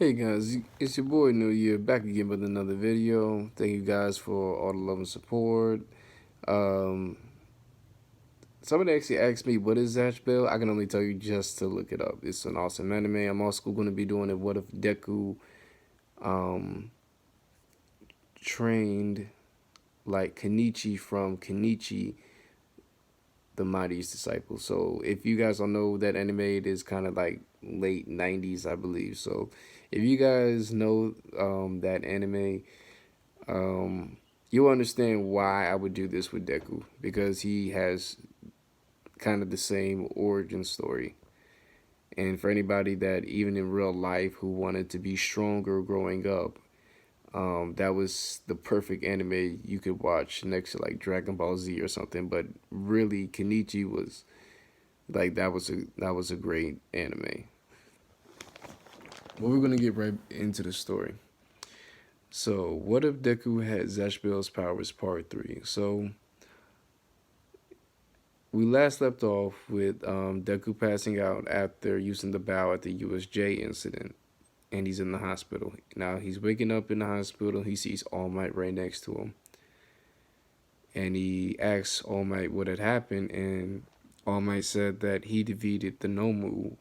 Hey guys, it's your boy New Year back again with another video. Thank you guys for all the love and support. Um, Somebody actually asked me what is Zatch Bell. I can only tell you just to look it up. It's an awesome anime. I'm also going to be doing it. What if Deku um, trained like Kenichi from Kenichi, the Mightiest Disciple? So if you guys don't know that anime, it is kind of like late 90s, I believe. So if you guys know that anime, Um, you'll understand why I would do this with Deku because he has kind of the same origin story. And for anybody that even in real life who wanted to be stronger growing up, that was the perfect anime you could watch next to like Dragon Ball Z or something. But really, Kenichi was like that was a great anime. Well, we're gonna get right into the story. So, what if Deku had Zatch Bell's powers Part 3? So, we last left off with Deku passing out after using the bow at the USJ incident, and he's in the hospital. Now he's waking up in the hospital. He sees All Might right next to him, and he asks All Might what had happened, and All Might said that he defeated the Nomu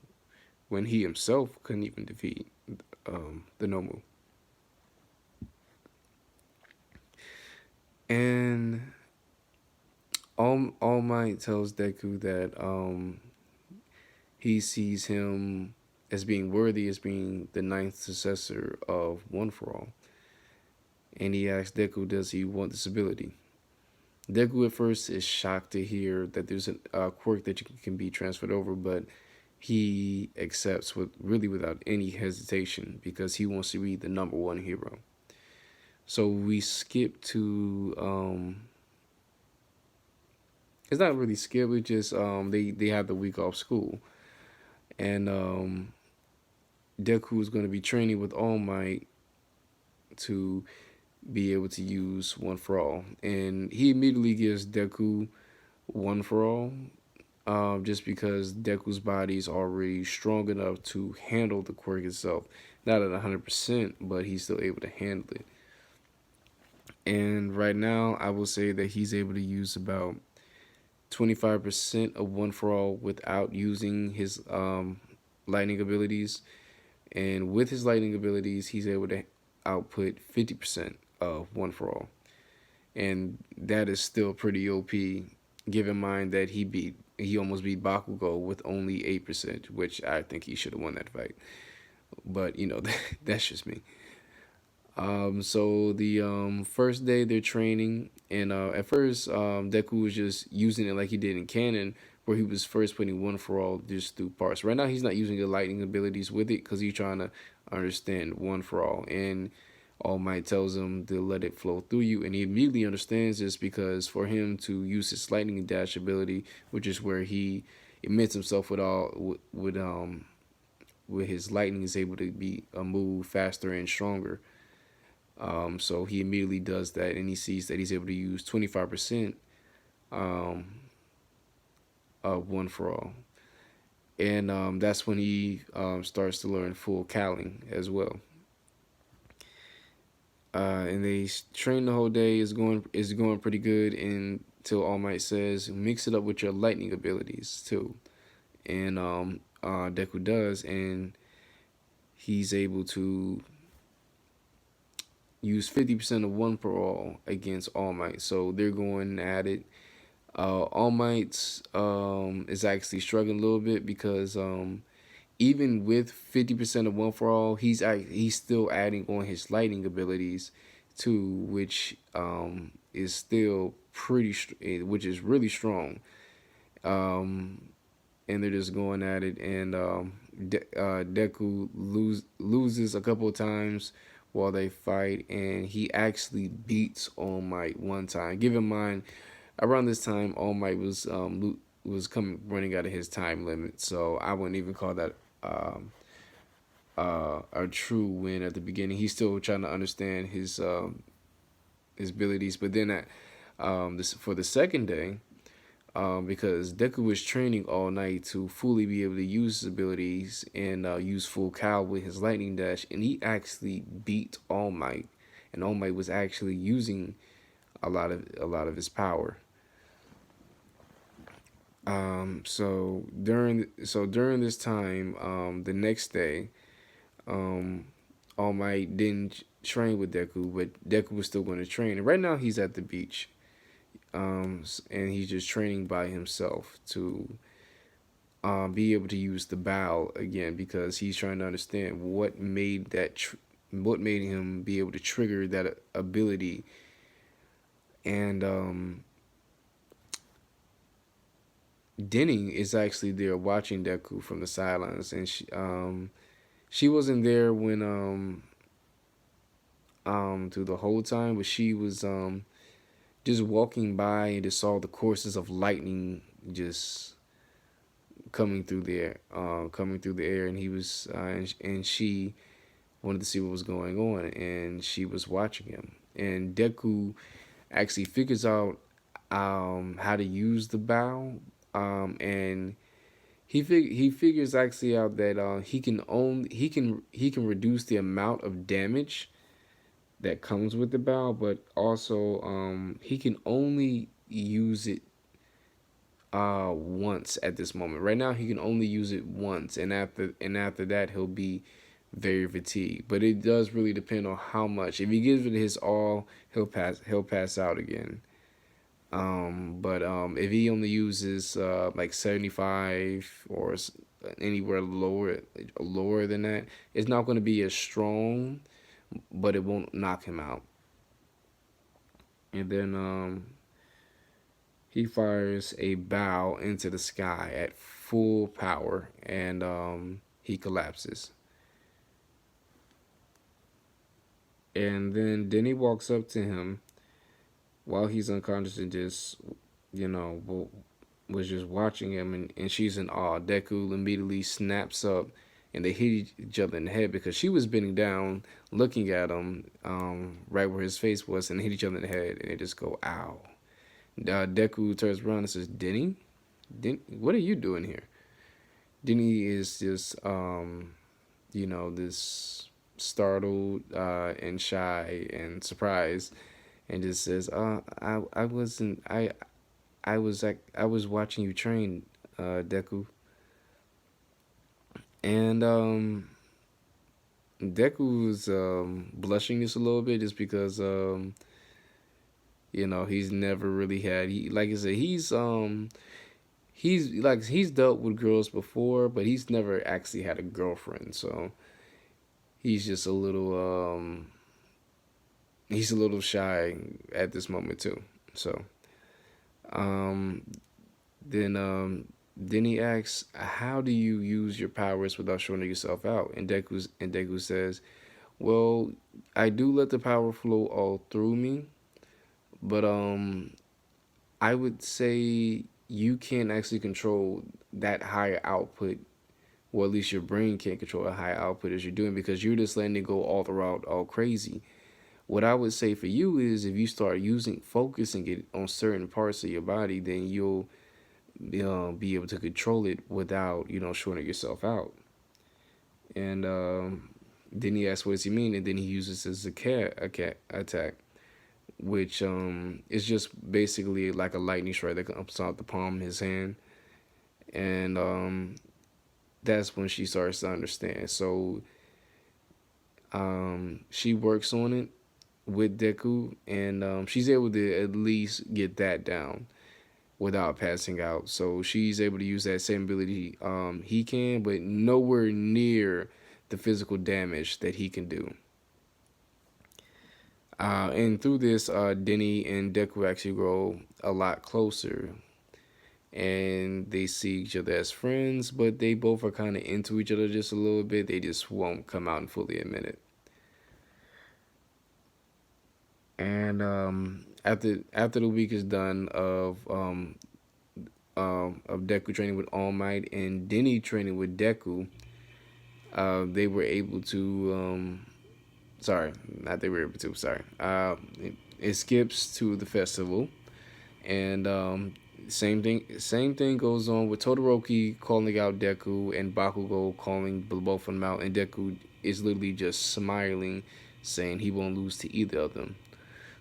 when he himself couldn't even defeat the Nomu. And All Might tells Deku that he sees him as being worthy as being the ninth successor of One for All. And he asks Deku, does he want this ability? Deku at first is shocked to hear that there's a quirk that can be transferred over, but he accepts without any hesitation because he wants to be the number one hero. So we skip to it's not really skip, it's just they have the week off school. And Deku is going to be training with All Might to be able to use One for All. And he immediately gives Deku One for All, just because Deku's body is already strong enough to handle the quirk itself. Not at 100%, but he's still able to handle it. And right now, I will say that he's able to use about 25% of One for All without using his lightning abilities. And with his lightning abilities, he's able to output 50% of One for All. And that is still pretty OP, given in mind that he almost beat Bakugo with only 8%, which I think he should have won that fight. But that's just me. So the first day they're training, and at first Deku was just using it like he did in Canon, where he was first putting One for All just through parts. Right now he's not using the lightning abilities with it because he's trying to understand One for All, and All Might tells him to let it flow through you, and he immediately understands this because for him to use his lightning dash ability, which is where he emits himself with his lightning, is able to be a move faster and stronger. So he immediately does that, and he sees that he's able to use 25% of One for All. And that's when he starts to learn full Cowling as well. And they train the whole day. Is going pretty good until All Might says, mix it up with your lightning abilities too. And Deku does, and he's able to use 50% of One for All against All Might. So they're going at it. All Might is actually struggling a little bit because even with 50% of One for All, he's still adding on his lightning abilities too, which is still which is really strong. And they're just going at it, and Deku loses a couple of times while they fight, and he actually beats All Might one time. Give in mind, around this time, All Might was coming running out of his time limit, so I wouldn't even call that a true win at the beginning. He's still trying to understand his abilities, but then for the second day, because Deku was training all night to fully be able to use his abilities and use full cow with his lightning dash, and he actually beat All Might, and All Might was actually using a lot of his power. So during this time, the next day, um, All Might didn't train with Deku, but Deku was still going to train. And right now, he's at the beach, and he's just training by himself to be able to use the bow again because he's trying to understand what made him be able to trigger that ability. And Denny is actually there watching Deku from the sidelines, and she wasn't there when through the whole time, but she was just walking by and just saw the courses of lightning just coming through the air, and he was and she wanted to see what was going on, and she was watching him. And Deku actually figures out how to use the bow, and he figures actually out that he can reduce the amount of damage that comes with the bow, but also he can only use it once at this moment. Right now he can only use it once, and after that he'll be very fatigued. But it does really depend on how much. If he gives it his all, he'll pass out again. But if he only uses like 75 or anywhere lower than that, it's not going to be as strong, but it won't knock him out. And then he fires a bow into the sky at full power, and he collapses. And then Denny walks up to him while he's unconscious and just, you know, was just watching him, and she's in awe. Deku immediately snaps up, and they hit each other in the head because she was bending down, looking at him, right where his face was, and hit each other in the head, and they just go, ow. Deku turns around and says, Denny, what are you doing here? Denny is just, this startled and shy and surprised, and just says, I wasn't, I was watching you train, Deku, and Deku was blushing just a little bit just because he's never really had like I said he's dealt with girls before, but he's never actually had a girlfriend, so he's just a little shy at this moment too. So um then he asks, how do you use your powers without showing yourself out? And Deku says, well, I do let the power flow all through me, but I would say you can't actually control that higher output, or at least your brain can't control a high output as you're doing, because you're just letting it go all throughout, all crazy. What I would say for you is if you start focusing it on certain parts of your body, then you'll be able to control it without shorting yourself out. And then he asks, what does he mean? And then he uses his cat attack, which is just basically like a lightning strike that comes out the palm of his hand. And that's when she starts to understand. So she works on it with Deku, and she's able to at least get that down without passing out. So she's able to use that same ability he can, but nowhere near the physical damage that he can do. And through this, Denny and Deku actually grow a lot closer, and they see each other as friends, but they both are kind of into each other just a little bit. They just won't come out and fully admit it. And after the week is done of Deku training with All Might and Denny training with Deku, they were able to sorry, not they were able to, sorry. It skips to the festival, and Same thing goes on with Todoroki calling out Deku and Bakugo calling both of them out, and Deku is literally just smiling, saying he won't lose to either of them.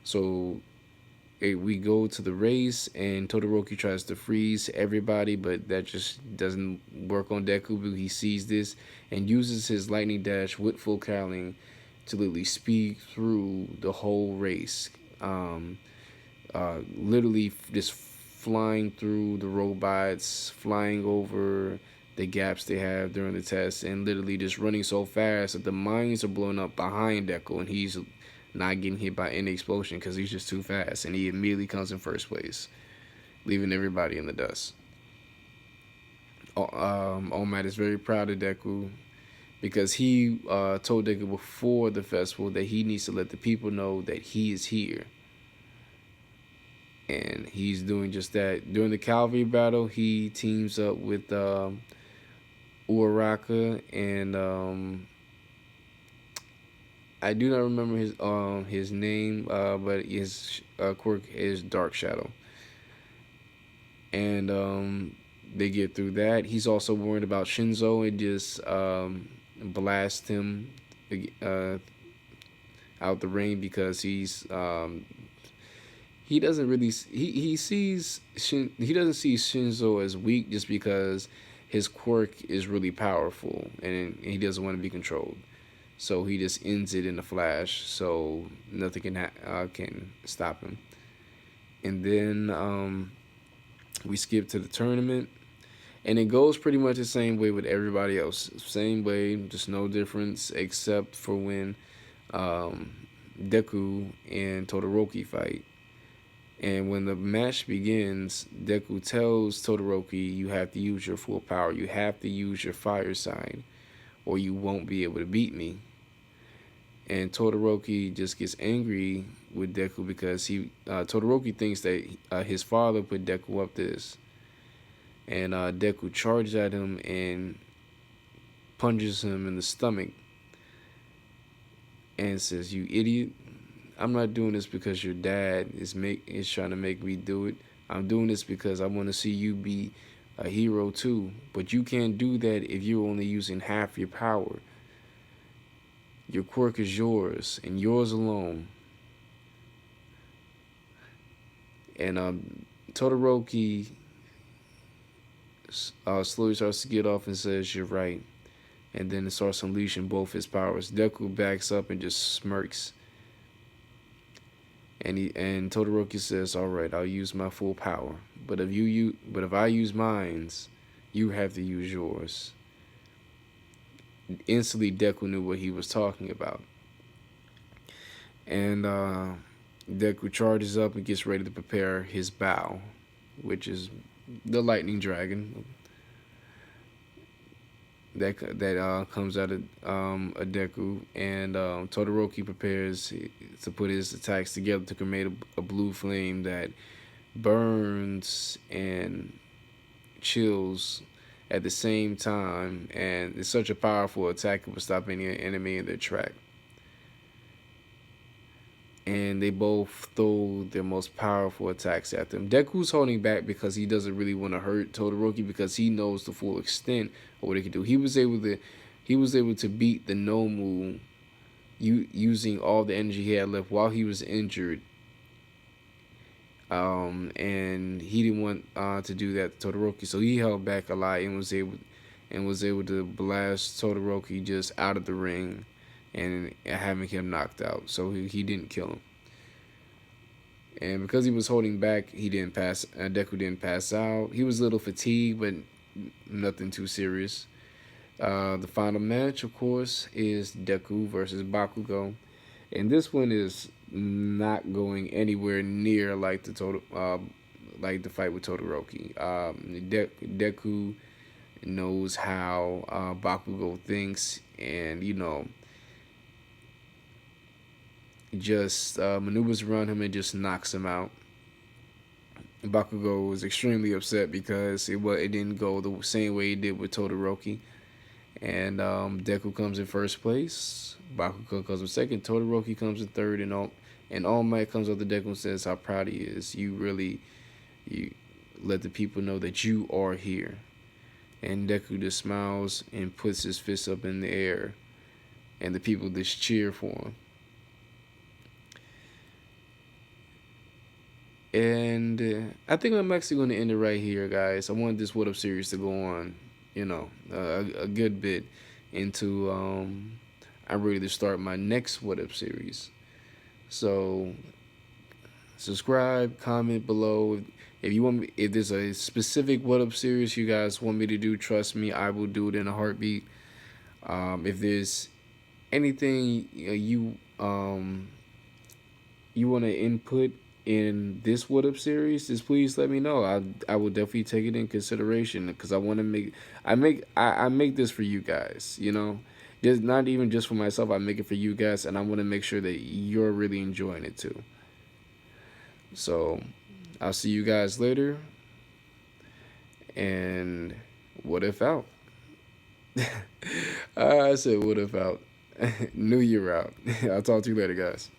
So we go to the race, and Todoroki tries to freeze everybody, but that just doesn't work on Deku. But he sees this and uses his lightning dash with full cowling to literally speed through the whole race. Literally just flying through the robots, flying over the gaps they have during the test, and literally just running so fast that the mines are blowing up behind Deku, and he's not getting hit by any explosion because he's just too fast, and he immediately comes in first place, leaving everybody in the dust. All Might is very proud of Deku because he told Deku before the festival that he needs to let the people know that he is here. And he's doing just that. During the cavalry battle, he teams up with Uraraka, and I do not remember his name, but his quirk is Dark Shadow. And they get through that. He's also worried about Shinzo and just blast him uh, out the ring because he doesn't really he sees he doesn't see Shinzo as weak just because his quirk is really powerful and he doesn't want to be controlled. So he just ends it in a flash, so nothing can stop him. And then we skip to the tournament, and it goes pretty much the same way with everybody else. Same way, just no difference except for when Deku and Todoroki fight. And when the match begins, Deku tells Todoroki, "You have to use your full power. You have to use your fire sign, or you won't be able to beat me." And Todoroki just gets angry with Deku because Todoroki thinks that his father put Deku up to this, and Deku charges at him and punches him in the stomach and says, "You idiot! I'm not doing this because your dad is trying to make me do it. I'm doing this because I want to see you be a hero too. But you can't do that if you're only using half your power. Your quirk is yours and yours alone." And Todoroki slowly starts to get off and says, "You're right." And then it starts unleashing both his powers. Deku backs up and just smirks. And Todoroki says, "All right, I'll use my full power. But if I use mines, you have to use yours." Instantly, Deku knew what he was talking about, and Deku charges up and gets ready to prepare his bow, which is the lightning dragon that comes out of a Deku, and Todoroki prepares to put his attacks together to create a blue flame that burns and chills at the same time, and it's such a powerful attack it will stop any enemy in their track. And they both throw their most powerful attacks at them. Deku's holding back because he doesn't really want to hurt Todoroki because he knows the full extent of what he can do. He was able to beat the Nomu using all the energy he had left while he was injured. And he didn't want to do that to Todoroki, so he held back a lot and was able to blast Todoroki just out of the ring and having him knocked out. So he didn't kill him. And because he was holding back, he didn't pass. Deku didn't pass out. He was a little fatigued, but nothing too serious. The final match, of course, is Deku versus Bakugo, and this one is not going anywhere near like the fight with Todoroki. Deku knows how Bakugo thinks, and just maneuvers around him and just knocks him out. Bakugo was extremely upset because it didn't go the same way it did with Todoroki. And Deku comes in first place. Bakugo comes in second. Todoroki comes in third, and All Might comes up to Deku and says how proud he is. You let the people know that you are here. And Deku just smiles and puts his fist up in the air, and the people just cheer for him. And I think I'm actually going to end it right here, guys. I want this What Up series to go on, a good bit into. I'm ready to start my next What Up series. So subscribe, comment below. If you want me, if there's a specific What Up series you guys want me to do, trust me, I will do it in a heartbeat. If there's anything you want to input in this What Up series, just please let me know. I will definitely take it in consideration because I want to I make this for you guys. Just not even just for myself. I make it for you guys, and I want to make sure that you're really enjoying it too. So I'll see you guys later, and what if out? I said what if out. New Year out. I'll talk to you later, guys.